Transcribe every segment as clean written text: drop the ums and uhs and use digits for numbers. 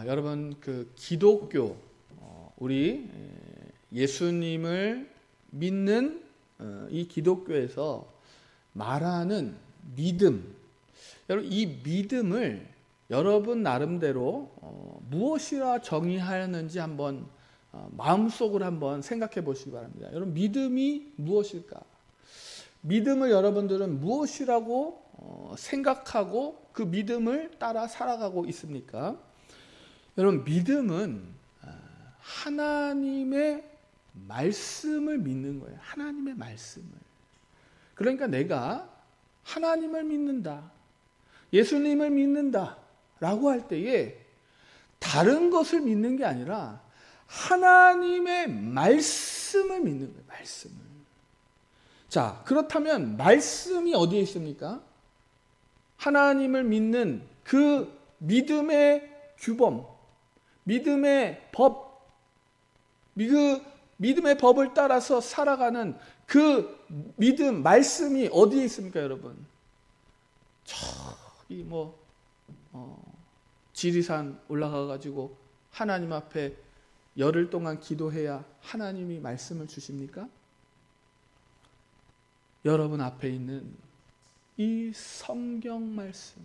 여러분 그 기독교 우리 예수님을 믿는 이 기독교에서 말하는 믿음, 여러분 이 믿음을 여러분 나름대로 무엇이라 정의하였는지 한번 마음속으로 한번 생각해 보시기 바랍니다. 여러분 믿음이 무엇일까? 믿음을 여러분들은 무엇이라고 생각하고 그 믿음을 따라 살아가고 있습니까? 여러분 믿음은 하나님의 말씀을 믿는 거예요. 하나님의 말씀을. 그러니까 내가 하나님을 믿는다, 예수님을 믿는다 라고 할 때에 다른 것을 믿는 게 아니라 하나님의 말씀을 믿는 거예요. 말씀을. 자, 그렇다면 말씀이 어디에 있습니까? 하나님을 믿는 그 믿음의 규범, 믿음의 법, 그 믿음의 법을 따라서 살아가는 그 믿음, 말씀이 어디에 있습니까, 여러분? 저기 지리산 올라가가지고 하나님 앞에 열흘 동안 기도해야 하나님이 말씀을 주십니까? 여러분 앞에 있는 이 성경 말씀,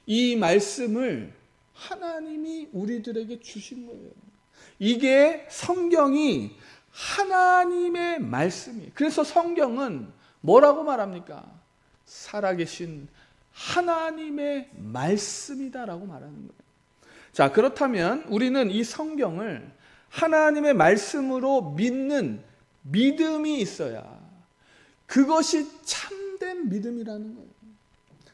이 말씀을 하나님이 우리들에게 주신 거예요. 이게 성경이 하나님의 말씀이에요. 그래서 성경은 뭐라고 말합니까? 살아계신 하나님의 말씀이다라고 말하는 거예요. 자, 그렇다면 우리는 이 성경을 하나님의 말씀으로 믿는 믿음이 있어야 그것이 참된 믿음이라는 거예요.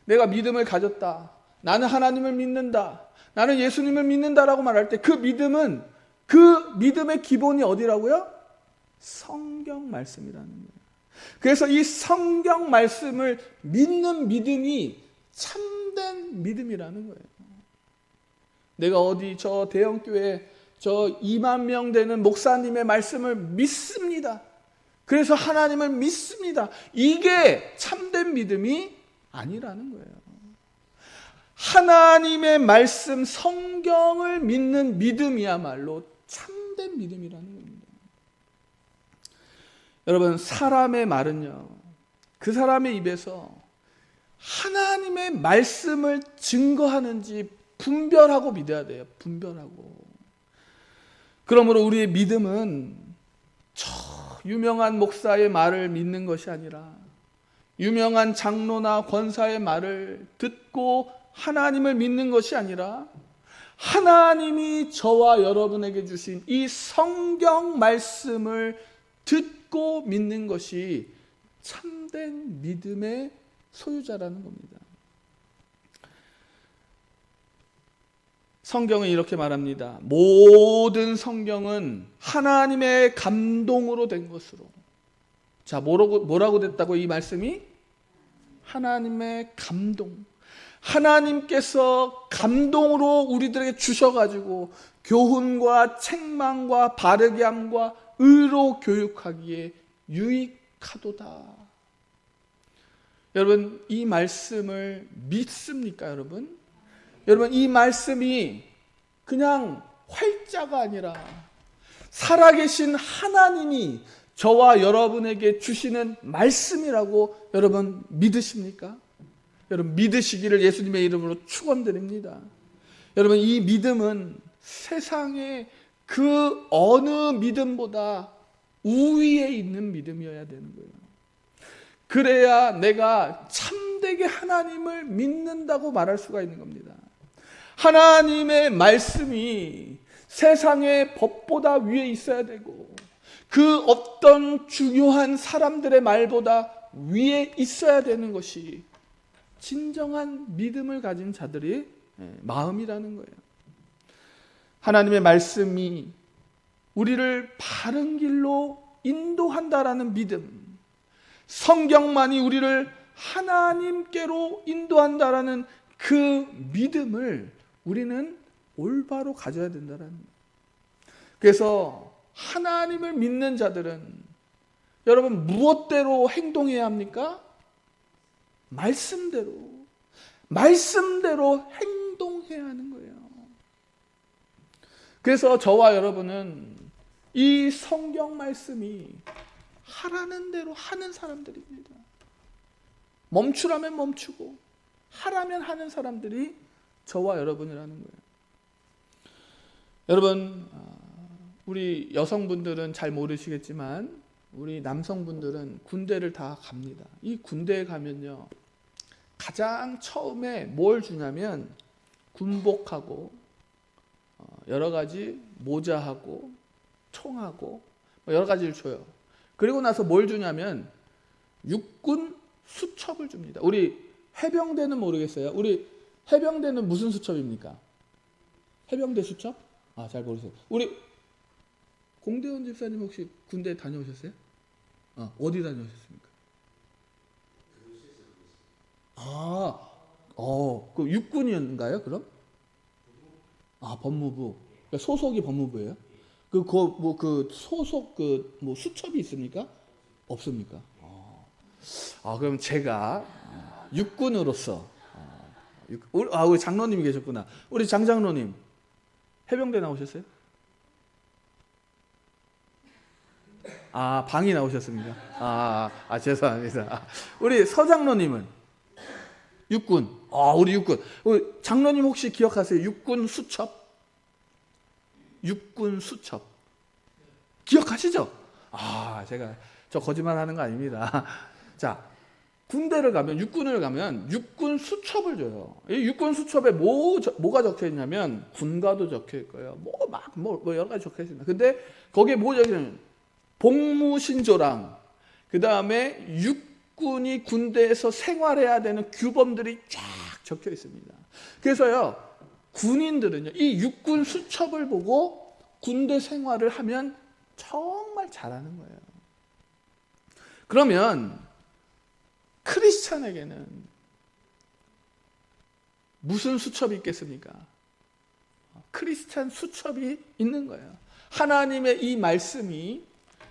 내가 믿음을 가졌다, 나는 하나님을 믿는다, 나는 예수님을 믿는다라고 말할 때 그 믿음은, 그 믿음의 기본이 어디라고요? 성경 말씀이라는 거예요. 그래서 이 성경 말씀을 믿는 믿음이 참된 믿음이라는 거예요. 내가 어디 저 대형교회 저 2만 명 되는 목사님의 말씀을 믿습니다, 그래서 하나님을 믿습니다, 이게 참된 믿음이 아니라는 거예요. 하나님의 말씀 성경을 믿는 믿음이야말로 참된 믿음이라는 겁니다. 여러분 사람의 말은요, 그 사람의 입에서 하나님의 말씀을 증거하는지 분별하고 믿어야 돼요. 분별하고. 그러므로 우리의 믿음은 저 유명한 목사의 말을 믿는 것이 아니라 유명한 장로나 권사의 말을 듣고 하나님을 믿는 것이 아니라 하나님이 저와 여러분에게 주신 이 성경 말씀을 듣고 믿는 것이 참된 믿음의 소유자라는 겁니다. 성경은 이렇게 말합니다. 모든 성경은 하나님의 감동으로 된 것으로. 자, 뭐라고 됐다고 이 말씀이? 하나님의 감동. 하나님께서 감동으로 우리들에게 주셔가지고 교훈과 책망과 바르게 함과 의로 교육하기에 유익하도다. 여러분 이 말씀을 믿습니까, 여러분? 여러분 이 말씀이 그냥 활자가 아니라 살아계신 하나님이 저와 여러분에게 주시는 말씀이라고 여러분 믿으십니까? 여러분 믿으시기를 예수님의 이름으로 축원드립니다. 여러분 이 믿음은 세상의 그 어느 믿음보다 우위에 있는 믿음이어야 되는 거예요. 그래야 내가 참되게 하나님을 믿는다고 말할 수가 있는 겁니다. 하나님의 말씀이 세상의 법보다 위에 있어야 되고 그 어떤 중요한 사람들의 말보다 위에 있어야 되는 것이 진정한 믿음을 가진 자들의 마음이라는 거예요. 하나님의 말씀이 우리를 바른 길로 인도한다라는 믿음, 성경만이 우리를 하나님께로 인도한다라는 그 믿음을 우리는 올바로 가져야 된다는 거예요. 그래서 하나님을 믿는 자들은 여러분 무엇대로 행동해야 합니까? 말씀대로 행동해야 하는 거예요. 그래서 저와 여러분은 이 성경 말씀이 하라는 대로 하는 사람들입니다. 멈추라면 멈추고 하라면 하는 사람들이 저와 여러분이라는 거예요. 여러분, 우리 여성분들은 잘 모르시겠지만 우리 남성분들은 군대를 다 갑니다. 이 군대에 가면요, 가장 처음에 뭘 주냐면 군복하고 여러 가지 모자하고 총하고 여러 가지를 줘요. 그리고 나서 뭘 주냐면 육군 수첩을 줍니다. 우리 해병대는 모르겠어요. 우리 해병대는 무슨 수첩입니까? 해병대 수첩? 잘 모르세요. 우리 공대원 집사님 혹시 군대 다녀오셨어요? 어디 다녀오셨습니까? 그 육군인가요, 그럼? 법무부. 그러니까 소속이 법무부예요? 그 소속 수첩이 있습니까? 없습니까? 그럼 제가 육군으로서 우리 장로님이 계셨구나. 우리 장장로님 해병대 나오셨어요? 방이 나오셨습니까? 죄송합니다. 우리 서장로님은 육군. 우리 육군. 우리 장로님 혹시 기억하세요? 육군 수첩? 육군 수첩. 기억하시죠? 저 거짓말 하는 거 아닙니다. 자, 군대를 가면, 육군을 가면 육군 수첩을 줘요. 이 육군 수첩에 뭐가 적혀 있냐면 군가도 적혀 있고요. 여러 가지 적혀 있습니다. 근데 거기에 뭐 적혀 있냐면 복무신조랑, 그 다음에 육군이 군대에서 생활해야 되는 규범들이 쫙 적혀 있습니다. 그래서요, 군인들은요, 이 육군 수첩을 보고 군대 생활을 하면 정말 잘하는 거예요. 그러면 크리스찬에게는 무슨 수첩이 있겠습니까? 크리스찬 수첩이 있는 거예요. 하나님의 이 말씀이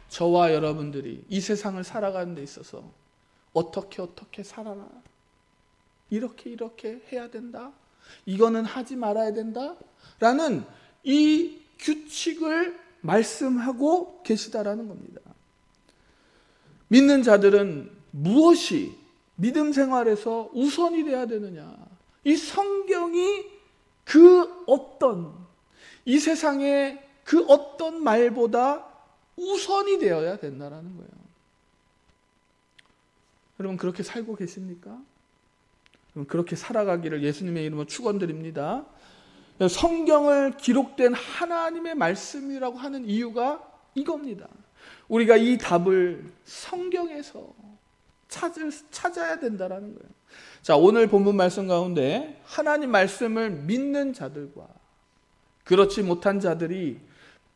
저와 여러분들이 이 세상을 살아가는 데 있어서 어떻게 살아라, 이렇게 해야 된다, 이거는 하지 말아야 된다 라는 이 규칙을 말씀하고 계시다라는 겁니다. 믿는 자들은 무엇이 믿음 생활에서 우선이 돼야 되느냐, 이 성경이 이 세상의 그 어떤 말보다 우선이 되어야 된다는 거예요. 여러분, 그렇게 살고 계십니까? 그렇게 살아가기를 예수님의 이름으로 축원드립니다. 성경을 기록된 하나님의 말씀이라고 하는 이유가 이겁니다. 우리가 이 답을 성경에서 찾아야 된다는 거예요. 자, 오늘 본문 말씀 가운데 하나님 말씀을 믿는 자들과 그렇지 못한 자들이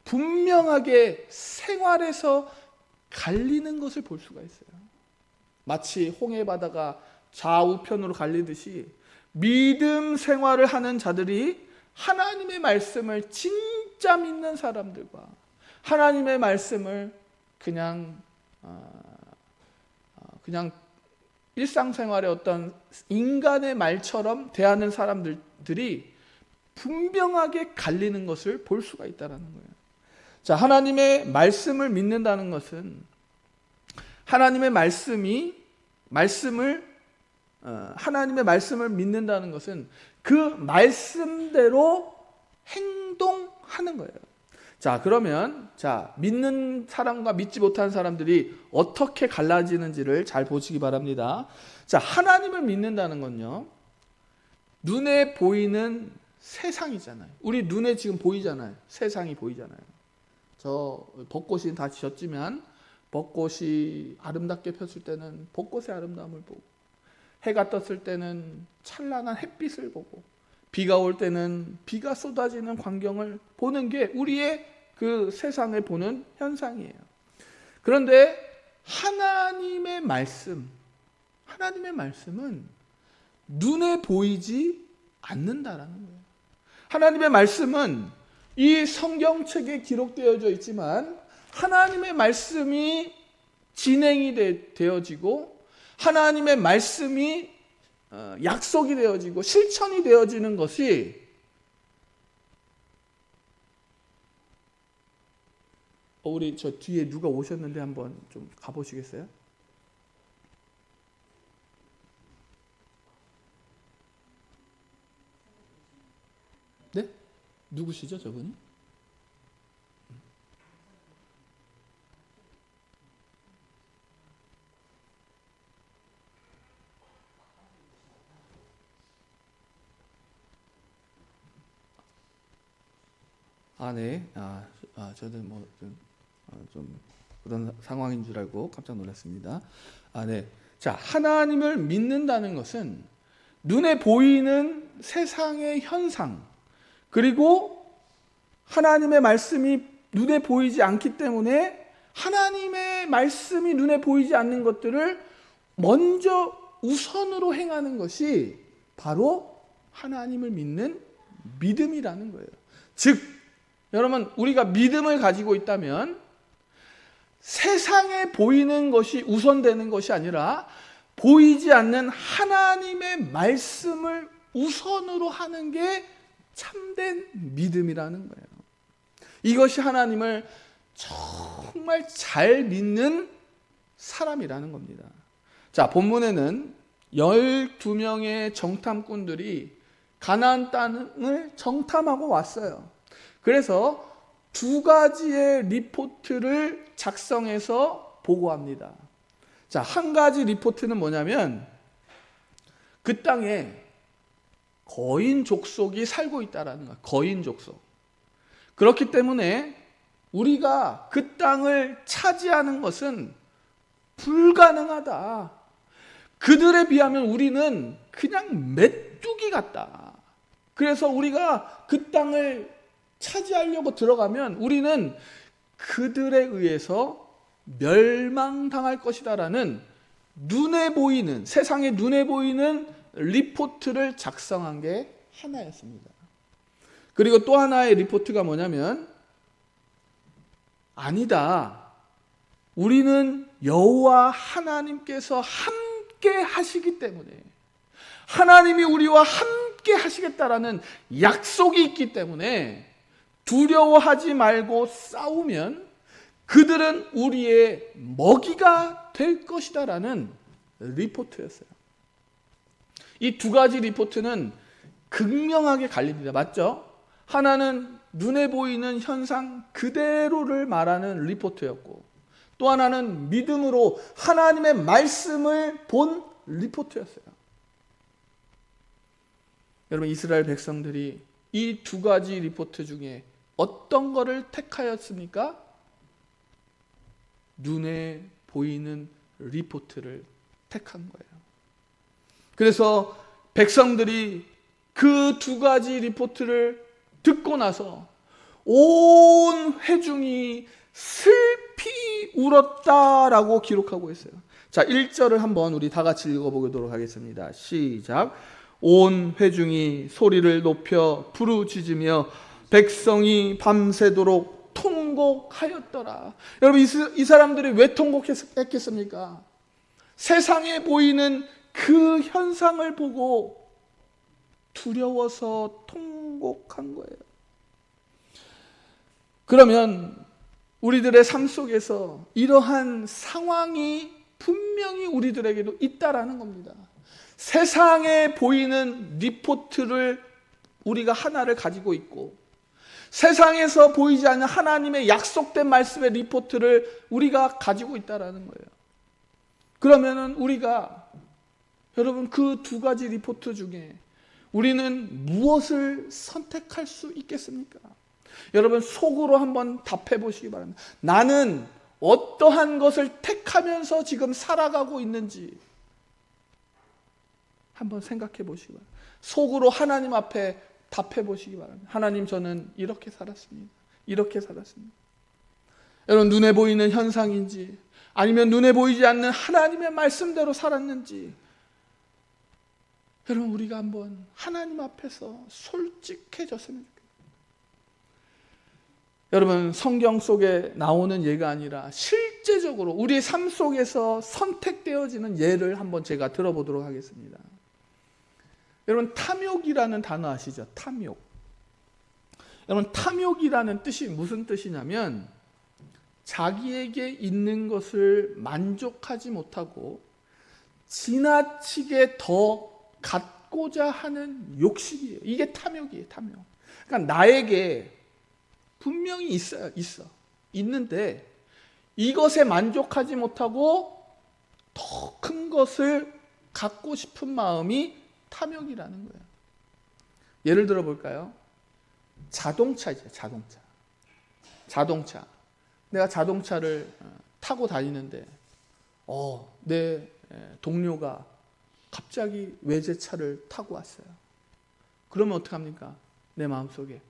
분명하게 생활에서 갈리는 것을 볼 수가 있어요. 마치 홍해 바다가 좌우편으로 갈리듯이 믿음 생활을 하는 자들이 하나님의 말씀을 진짜 믿는 사람들과 하나님의 말씀을 그냥 일상생활의 어떤 인간의 말처럼 대하는 사람들이 분명하게 갈리는 것을 볼 수가 있다는 거예요. 자, 하나님의 말씀을 믿는다는 것은 하나님의 말씀을 믿는다는 것은 그 말씀대로 행동하는 거예요. 자, 그러면 믿는 사람과 믿지 못한 사람들이 어떻게 갈라지는지를 잘 보시기 바랍니다. 자, 하나님을 믿는다는 건요, 눈에 보이는 세상이잖아요. 우리 눈에 지금 보이잖아요. 세상이 보이잖아요. 저 벚꽃이 다 지었지만 벚꽃이 아름답게 폈을 때는 벚꽃의 아름다움을 보고, 해가 떴을 때는 찬란한 햇빛을 보고, 비가 올 때는 비가 쏟아지는 광경을 보는 게 우리의 그 세상을 보는 현상이에요. 그런데 하나님의 말씀은 눈에 보이지 않는다라는 거예요. 하나님의 말씀은 이 성경책에 기록되어져 있지만 하나님의 말씀이 진행이 되어지고 하나님의 말씀이 약속이 되어지고 실천이 되어지는 것이 우리 저 뒤에 누가 오셨는데 한번 좀 가보시겠어요? 네? 누구시죠, 저분이? 네. 저는 좀 그런 상황인 줄 알고 깜짝 놀랐습니다. 네. 자, 하나님을 믿는다는 것은 눈에 보이는 세상의 현상, 그리고 하나님의 말씀이 눈에 보이지 않기 때문에 하나님의 말씀이 눈에 보이지 않는 것들을 먼저 우선으로 행하는 것이 바로 하나님을 믿는 믿음이라는 거예요. 즉, 여러분, 우리가 믿음을 가지고 있다면 세상에 보이는 것이 우선되는 것이 아니라 보이지 않는 하나님의 말씀을 우선으로 하는 게 참된 믿음이라는 거예요. 이것이 하나님을 정말 잘 믿는 사람이라는 겁니다. 자, 본문에는 12명의 정탐꾼들이 가나안 땅을 정탐하고 왔어요. 그래서 두 가지의 리포트를 작성해서 보고합니다. 자, 한 가지 리포트는 뭐냐면 그 땅에 거인 족속이 살고 있다라는 거예요. 거인 족속. 그렇기 때문에 우리가 그 땅을 차지하는 것은 불가능하다. 그들에 비하면 우리는 그냥 메뚜기 같다. 그래서 우리가 그 땅을 차지하려고 들어가면 우리는 그들에 의해서 멸망당할 것이다라는 눈에 보이는, 세상에 눈에 보이는 리포트를 작성한 게 하나였습니다. 그리고 또 하나의 리포트가 뭐냐면, 아니다. 우리는 여호와 하나님께서 함께 하시기 때문에, 하나님이 우리와 함께 하시겠다라는 약속이 있기 때문에 두려워하지 말고 싸우면 그들은 우리의 먹이가 될 것이다라는 리포트였어요. 이 두 가지 리포트는 극명하게 갈립니다. 맞죠? 하나는 눈에 보이는 현상 그대로를 말하는 리포트였고, 또 하나는 믿음으로 하나님의 말씀을 본 리포트였어요. 여러분, 이스라엘 백성들이 이 두 가지 리포트 중에 어떤 거를 택하였습니까? 눈에 보이는 리포트를 택한 거예요. 그래서 백성들이 그 두 가지 리포트를 듣고 나서 온 회중이 슬피 울었다라고 기록하고 있어요. 자, 1절을 한번 우리 다 같이 읽어보도록 하겠습니다. 시작. 온 회중이 소리를 높여 부르짖으며 백성이 밤새도록 통곡하였더라. 여러분, 이 사람들이 왜 통곡했겠습니까? 세상에 보이는 그 현상을 보고 두려워서 통곡한 거예요. 그러면 우리들의 삶 속에서 이러한 상황이 분명히 우리들에게도 있다라는 겁니다. 세상에 보이는 리포트를 우리가 하나를 가지고 있고, 세상에서 보이지 않는 하나님의 약속된 말씀의 리포트를 우리가 가지고 있다라는 거예요. 그러면은 우리가, 여러분, 그 두 가지 리포트 중에 우리는 무엇을 선택할 수 있겠습니까? 여러분, 속으로 한번 답해 보시기 바랍니다. 나는 어떠한 것을 택하면서 지금 살아가고 있는지 한번 생각해 보시기 바랍니다. 속으로 하나님 앞에 답해 보시기 바랍니다. 하나님, 저는 이렇게 살았습니다. 이렇게 살았습니다. 여러분, 눈에 보이는 현상인지 아니면 눈에 보이지 않는 하나님의 말씀대로 살았는지, 여러분, 우리가 한번 하나님 앞에서 솔직해졌으면 좋겠어요. 여러분, 성경 속에 나오는 예가 아니라 실제적으로 우리의 삶 속에서 선택되어지는 예를 한번 제가 들어보도록 하겠습니다. 여러분, 탐욕이라는 단어 아시죠? 탐욕. 여러분, 탐욕이라는 뜻이 무슨 뜻이냐면 자기에게 있는 것을 만족하지 못하고 지나치게 더 갖고자 하는 욕심이에요. 이게 탐욕이에요, 탐욕. 그러니까 나에게 분명히 있어. 있는데 이것에 만족하지 못하고 더 큰 것을 갖고 싶은 마음이 탐욕이라는 거예요. 예를 들어 볼까요? 자동차죠, 자동차. 내가 자동차를 타고 다니는데 내 동료가 갑자기 외제차를 타고 왔어요. 그러면 어떡합니까? 내 마음속에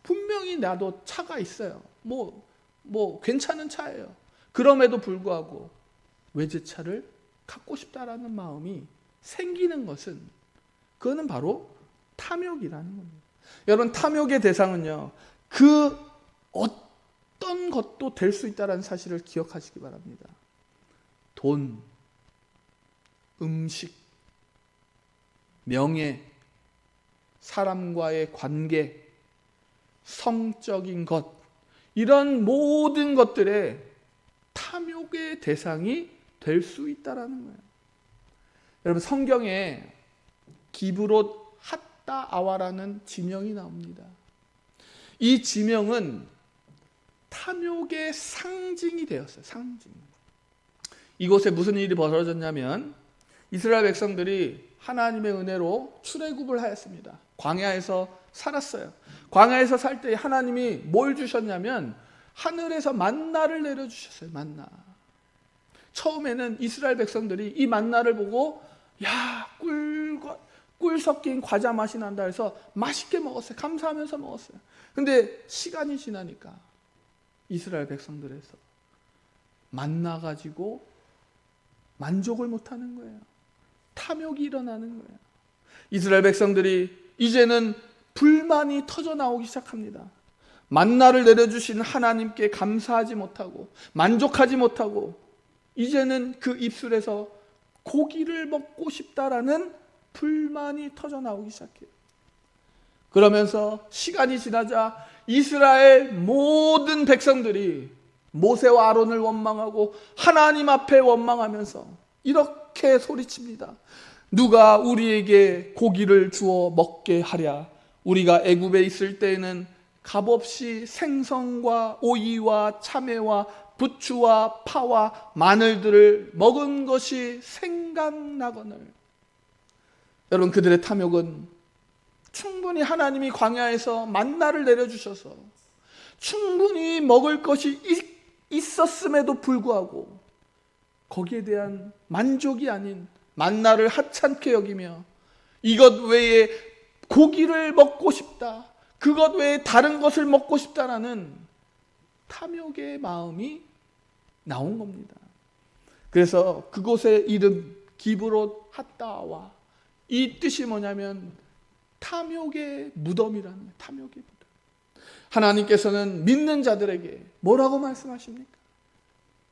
분명히 나도 차가 있어요. 뭐 괜찮은 차예요. 그럼에도 불구하고 외제차를 갖고 싶다라는 마음이 생기는 것은 그거는 바로 탐욕이라는 겁니다. 여러분, 탐욕의 대상은요, 그 어떤 것도 될 수 있다는 사실을 기억하시기 바랍니다. 돈, 음식, 명예, 사람과의 관계, 성적인 것, 이런 모든 것들의 탐욕의 대상이 될 수 있다는 거예요. 여러분, 성경에 기브롯 핫다 아와라는 지명이 나옵니다. 이 지명은 탐욕의 상징이 되었어요. 상징. 이곳에 무슨 일이 벌어졌냐면 이스라엘 백성들이 하나님의 은혜로 출애굽을 하였습니다. 광야에서 살았어요. 광야에서 살 때 하나님이 뭘 주셨냐면 하늘에서 만나를 내려주셨어요. 만나. 처음에는 이스라엘 백성들이 이 만나를 보고 꿀 섞인 과자 맛이 난다 해서 맛있게 먹었어요. 감사하면서 먹었어요. 근데 시간이 지나니까 이스라엘 백성들에서 만나 가지고 만족을 못하는 거예요. 탐욕이 일어나는 거예요. 이스라엘 백성들이 이제는 불만이 터져 나오기 시작합니다. 만나를 내려주신 하나님께 감사하지 못하고 만족하지 못하고 이제는 그 입술에서 고기를 먹고 싶다라는 불만이 터져 나오기 시작해요. 그러면서 시간이 지나자 이스라엘 모든 백성들이 모세와 아론을 원망하고 하나님 앞에 원망하면서 이렇게 소리칩니다. 누가 우리에게 고기를 주어 먹게 하랴. 우리가 애굽에 있을 때에는 값없이 생선과 오이와 참외와 부추와 파와 마늘들을 먹은 것이 생각나거늘. 여러분, 그들의 탐욕은 충분히 하나님이 광야에서 만나를 내려주셔서 충분히 먹을 것이 있었음에도 불구하고 거기에 대한 만족이 아닌 만나를 하찮게 여기며 이것 외에 고기를 먹고 싶다, 그것 외에 다른 것을 먹고 싶다라는 탐욕의 마음이 나온 겁니다. 그래서 그곳의 이름 기브롯 핫다와 이 뜻이 뭐냐면 탐욕의 무덤이라는 거예요. 탐욕의 무덤. 하나님께서는 믿는 자들에게 뭐라고 말씀하십니까?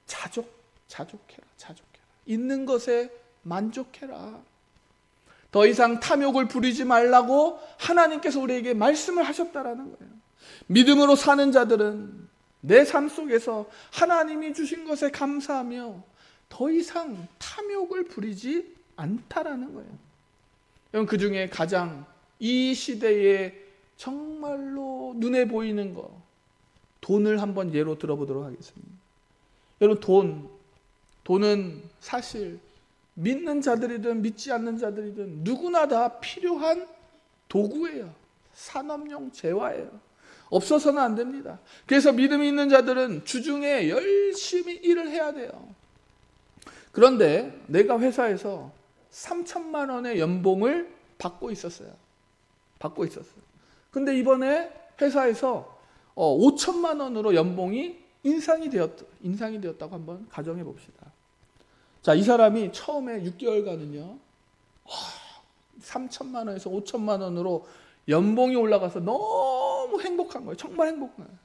자족해라. 있는 것에 만족해라. 더 이상 탐욕을 부리지 말라고 하나님께서 우리에게 말씀을 하셨다라는 거예요. 믿음으로 사는 자들은 내 삶 속에서 하나님이 주신 것에 감사하며 더 이상 탐욕을 부리지 않다라는 거예요. 여러분, 그 중에 가장 이 시대에 정말로 눈에 보이는 거, 돈을 한번 예로 들어보도록 하겠습니다. 여러분, 돈은 사실 믿는 자들이든 믿지 않는 자들이든 누구나 다 필요한 도구예요. 산업용 재화예요. 없어서는 안 됩니다. 그래서 믿음이 있는 자들은 주중에 열심히 일을 해야 돼요. 그런데 내가 회사에서 3천만 원의 연봉을 받고 있었어요. 근데 이번에 회사에서 5천만 원으로 연봉이 인상이 되었다고 한번 가정해 봅시다. 자, 이 사람이 처음에 6개월간은요, 3천만 원에서 5천만 원으로 연봉이 올라가서 너무 행복한 거예요. 정말 행복한 거예요.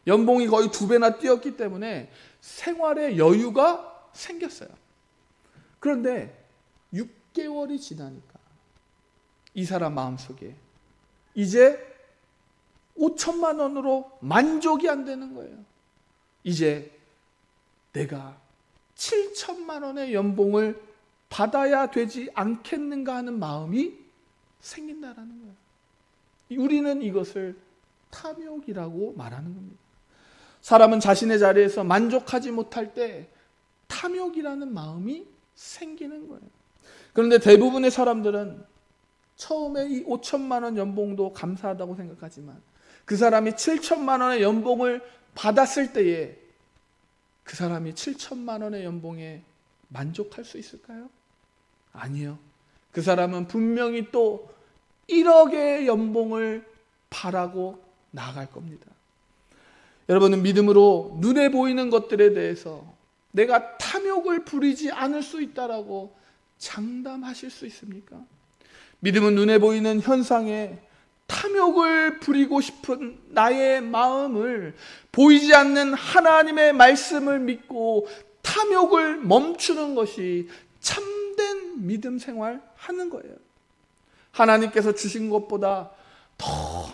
연봉이 거의 2배나 뛰었기 때문에 생활에 여유가 생겼어요. 그런데 6개월이 지나니까 이 사람 마음속에 이제 5천만 원으로 만족이 안 되는 거예요. 이제 내가 7천만 원의 연봉을 받아야 되지 않겠는가 하는 마음이 생긴다라는 거예요. 우리는 이것을 탐욕이라고 말하는 겁니다. 사람은 자신의 자리에서 만족하지 못할 때 탐욕이라는 마음이 생기는 거예요. 그런데 대부분의 사람들은 처음에 이 5천만 원 연봉도 감사하다고 생각하지만 그 사람이 7천만 원의 연봉을 받았을 때에 그 사람이 7천만 원의 연봉에 만족할 수 있을까요? 아니요. 그 사람은 분명히 또 1억의 연봉을 바라고 나아갈 겁니다. 여러분은 믿음으로 눈에 보이는 것들에 대해서 내가 탐욕을 부리지 않을 수 있다라고 장담하실 수 있습니까? 믿음은 눈에 보이는 현상에 탐욕을 부리고 싶은 나의 마음을 보이지 않는 하나님의 말씀을 믿고 탐욕을 멈추는 것이 참된 믿음 생활 하는 거예요. 하나님께서 주신 것보다 더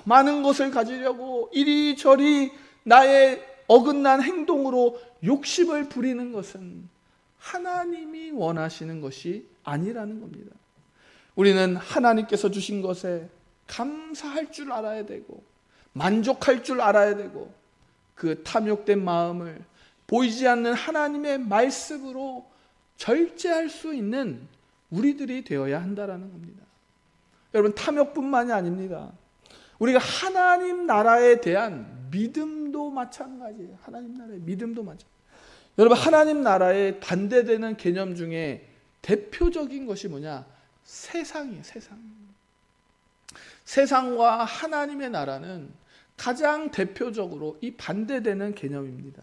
많은 것을 가지려고 이리저리 나의 어긋난 행동으로 욕심을 부리는 것은 하나님이 원하시는 것이 아니라는 겁니다. 우리는 하나님께서 주신 것에 감사할 줄 알아야 되고 만족할 줄 알아야 되고 그 탐욕된 마음을 보이지 않는 하나님의 말씀으로 절제할 수 있는 우리들이 되어야 한다라는 겁니다. 여러분, 탐욕뿐만이 아닙니다. 우리가 하나님 나라에 대한 믿음도 마찬가지예요. 하나님 나라의 믿음도 마찬가지예요. 여러분, 하나님 나라에 반대되는 개념 중에 대표적인 것이 뭐냐? 세상이에요. 세상과 하나님의 나라는 가장 대표적으로 이 반대되는 개념입니다.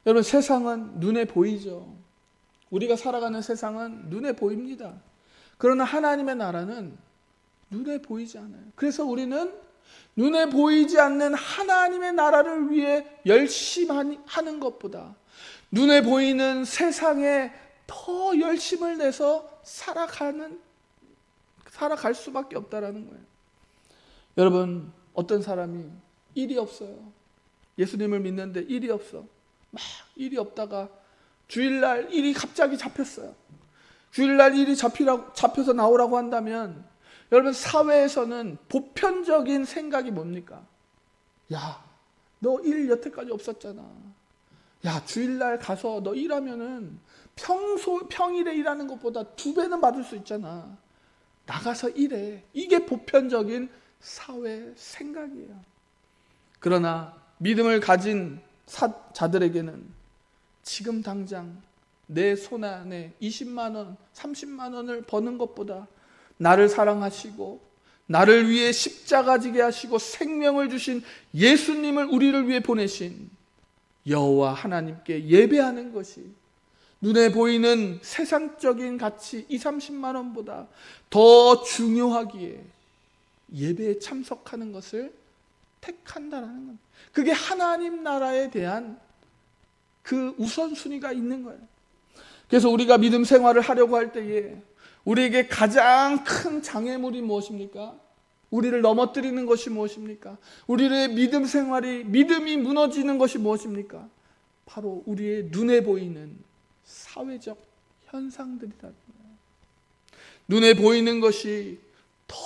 여러분, 세상은 눈에 보이죠. 우리가 살아가는 세상은 눈에 보입니다. 그러나 하나님의 나라는 눈에 보이지 않아요. 그래서 우리는 눈에 보이지 않는 하나님의 나라를 위해 열심히 하는 것보다 눈에 보이는 세상에 더 열심을 내서 살아갈 수밖에 없다라는 거예요. 여러분, 어떤 사람이 일이 없어요. 예수님을 믿는데 일이 없어. 막 일이 없다가 주일날 일이 갑자기 잡혔어요. 주일날 일이 잡혀서 나오라고 한다면 여러분, 사회에서는 보편적인 생각이 뭡니까? 야, 너 일 여태까지 없었잖아. 야, 주일날 가서 너 일하면은 평일에 일하는 것보다 2배는 받을 수 있잖아. 나가서 일해. 이게 보편적인 사회 생각이에요. 그러나 믿음을 가진 자들에게는 지금 당장 내 손 안에 20만 원, 30만 원을 버는 것보다 나를 사랑하시고 나를 위해 십자가 지게 하시고 생명을 주신 예수님을 우리를 위해 보내신 여호와 하나님께 예배하는 것이 눈에 보이는 세상적인 가치 20, 30만 원보다 더 중요하기에 예배에 참석하는 것을 택한다라는 겁니다. 그게 하나님 나라에 대한 그 우선순위가 있는 거예요. 그래서 우리가 믿음 생활을 하려고 할 때에 우리에게 가장 큰 장애물이 무엇입니까? 우리를 넘어뜨리는 것이 무엇입니까? 우리의 믿음 생활이, 믿음이 무너지는 것이 무엇입니까? 바로 우리의 눈에 보이는 사회적 현상들이다. 눈에 보이는 것이 더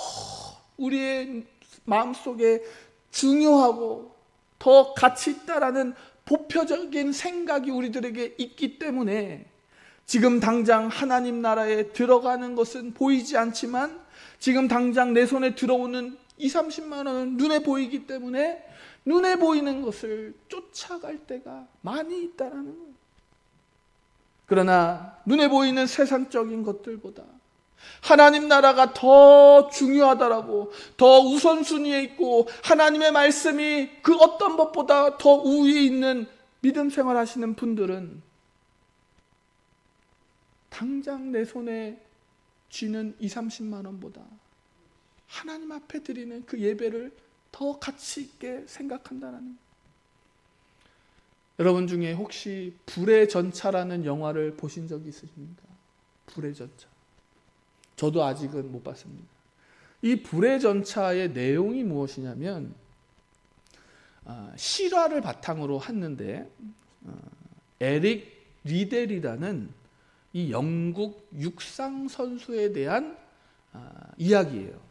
우리의 마음속에 중요하고 더 가치 있다라는 보편적인 생각이 우리들에게 있기 때문에 지금 당장 하나님 나라에 들어가는 것은 보이지 않지만 지금 당장 내 손에 들어오는 20, 30만 원은 눈에 보이기 때문에 눈에 보이는 것을 쫓아갈 때가 많이 있다라는 거예요. 그러나 눈에 보이는 세상적인 것들보다 하나님 나라가 더 중요하다라고, 더 우선순위에 있고 하나님의 말씀이 그 어떤 것보다 더 우위에 있는 믿음 생활하시는 분들은 당장 내 손에 쥐는 20, 30만 원보다 하나님 앞에 드리는 그 예배를 더 가치 있게 생각한다는 거예요. 여러분 중에 혹시 불의 전차라는 영화를 보신 적이 있으십니까? 불의 전차. 저도 아직은 못 봤습니다. 이 불의 전차의 내용이 무엇이냐면 실화를 바탕으로 했는데 에릭 리델이라는 이 영국 육상 선수에 대한 이야기예요.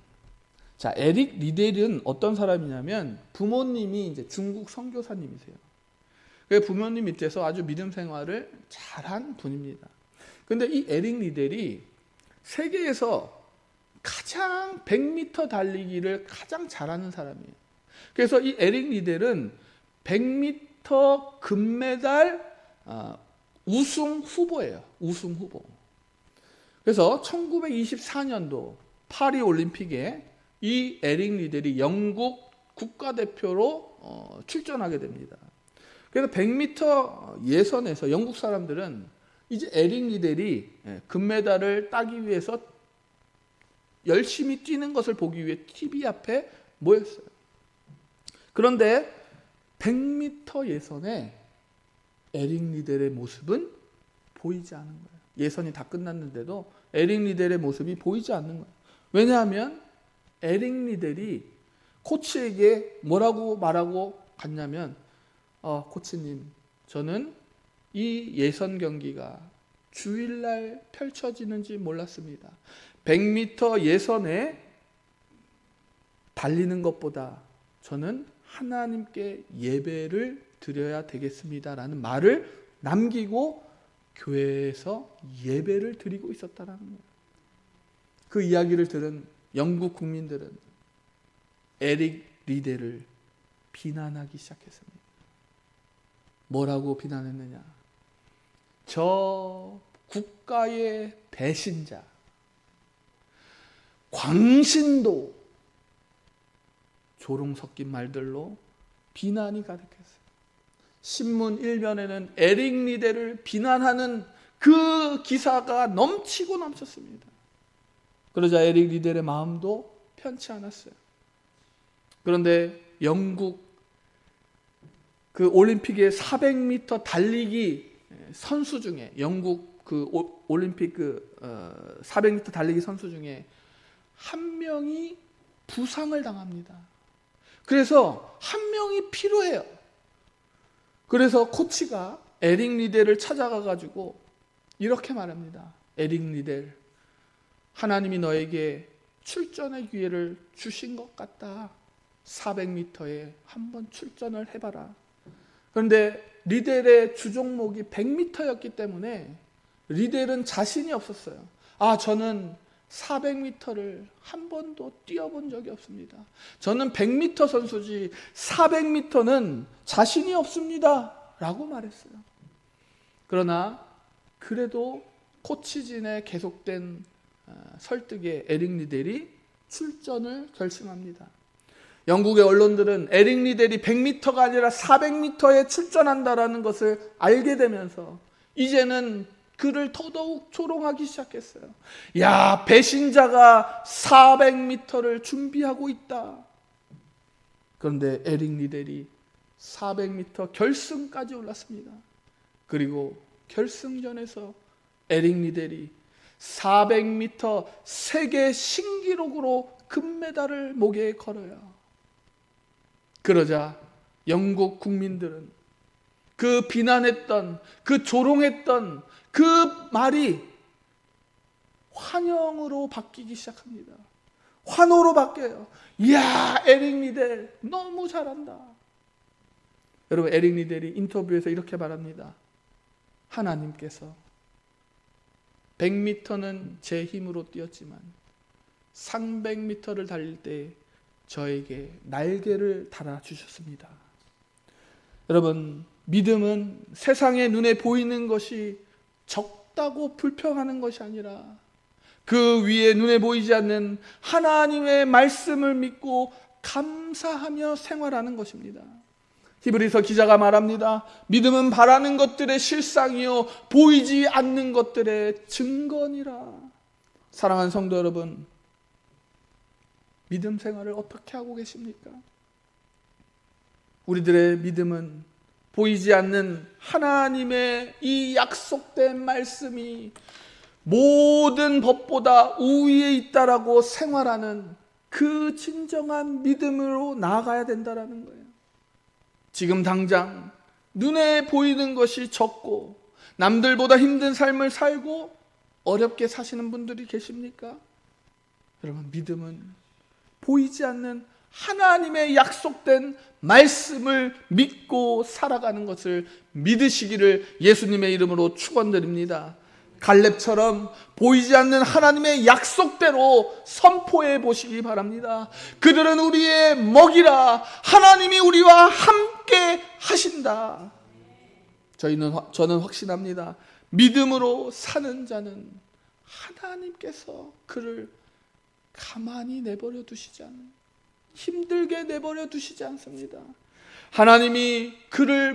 자, 에릭 리델은 어떤 사람이냐면 부모님이 이제 중국 선교사님이세요. 그 부모님 밑에서 아주 믿음 생활을 잘한 분입니다. 근데 이 에릭 리델이 세계에서 가장 100m 달리기를 가장 잘하는 사람이에요. 그래서 이 에릭 리델은 100m 금메달 우승 후보예요. 우승 후보. 그래서 1924년도 파리 올림픽에 이 에릭 리델이 영국 국가대표로 출전하게 됩니다. 그래서 100m 예선에서 영국 사람들은 이제 에릭 리델이 금메달을 따기 위해서 열심히 뛰는 것을 보기 위해 TV 앞에 모였어요. 그런데 100m 예선에 에릭 리델의 모습은 보이지 않은 거예요. 예선이 다 끝났는데도 에릭 리델의 모습이 보이지 않는 거예요. 왜냐하면 에릭 리델이 코치에게 뭐라고 말하고 갔냐면 코치님, 저는 이 예선 경기가 주일날 펼쳐지는지 몰랐습니다. 100m 예선에 달리는 것보다 저는 하나님께 예배를 드려야 되겠습니다라는 말을 남기고 교회에서 예배를 드리고 있었다는 거예요. 그 이야기를 들은 영국 국민들은 에릭 리델을 비난하기 시작했습니다. 뭐라고 비난했느냐? 저 국가의 배신자, 광신도, 조롱 섞인 말들로 비난이 가득했어요. 신문 1면에는 에릭 리델을 비난하는 그 기사가 넘치고 넘쳤습니다. 그러자 에릭 리델의 마음도 편치 않았어요. 그런데 영국 그 올림픽의 400m 달리기 선수 중에, 영국 그 올림픽 그 400m 달리기 선수 중에 한 명이 부상을 당합니다. 그래서 한 명이 필요해요. 그래서 코치가 에릭 리델을 찾아가 가지고 이렇게 말합니다. 에릭 리델, 하나님이 너에게 출전의 기회를 주신 것 같다. 400m에 한번 출전을 해봐라. 그런데 리델의 주종목이 100m였기 때문에 리델은 자신이 없었어요. 저는 400m를 한 번도 뛰어본 적이 없습니다. 저는 100m 선수지 400m는 자신이 없습니다. 라고 말했어요. 그러나 그래도 코치진의 계속된 설득에 에릭 리델이 출전을 결심합니다. 영국의 언론들은 에릭 리델이 100m가 아니라 400m에 출전한다라는 것을 알게 되면서 이제는 그를 더더욱 조롱하기 시작했어요. 야, 배신자가 400m를 준비하고 있다. 그런데 에릭 리델이 400m 결승까지 올랐습니다. 그리고 결승전에서 에릭 리델이 400m 세계 신기록으로 금메달을 목에 걸어요. 그러자 영국 국민들은 그 비난했던, 그 조롱했던 그 말이 환영으로 바뀌기 시작합니다. 환호로 바뀌어요. 이야, 에릭 리델 너무 잘한다. 여러분, 에릭 리델이 인터뷰에서 이렇게 말합니다. 하나님께서 100m는 제 힘으로 뛰었지만 300m를 달릴 때 저에게 날개를 달아주셨습니다. 여러분, 믿음은 세상의 눈에 보이는 것이 적다고 불평하는 것이 아니라 그 위에 눈에 보이지 않는 하나님의 말씀을 믿고 감사하며 생활하는 것입니다. 히브리서 기자가 말합니다. 믿음은 바라는 것들의 실상이요 보이지 않는 것들의 증거니라. 사랑하는 성도 여러분, 믿음 생활을 어떻게 하고 계십니까? 우리들의 믿음은 보이지 않는 하나님의 이 약속된 말씀이 모든 법보다 우위에 있다라고 생활하는 그 진정한 믿음으로 나아가야 된다라는 거예요. 지금 당장 눈에 보이는 것이 적고 남들보다 힘든 삶을 살고 어렵게 사시는 분들이 계십니까? 여러분, 믿음은 보이지 않는 하나님의 약속된 말씀을 믿고 살아가는 것을 믿으시기를 예수님의 이름으로 축원드립니다. 갈렙처럼 보이지 않는 하나님의 약속대로 선포해 보시기 바랍니다. 그들은 우리의 먹이라. 하나님이 우리와 함께 하신다. 저는 확신합니다. 믿음으로 사는 자는 하나님께서 그를 가만히 내버려 두시지 않는, 힘들게 내버려 두시지 않습니다. 하나님이 그를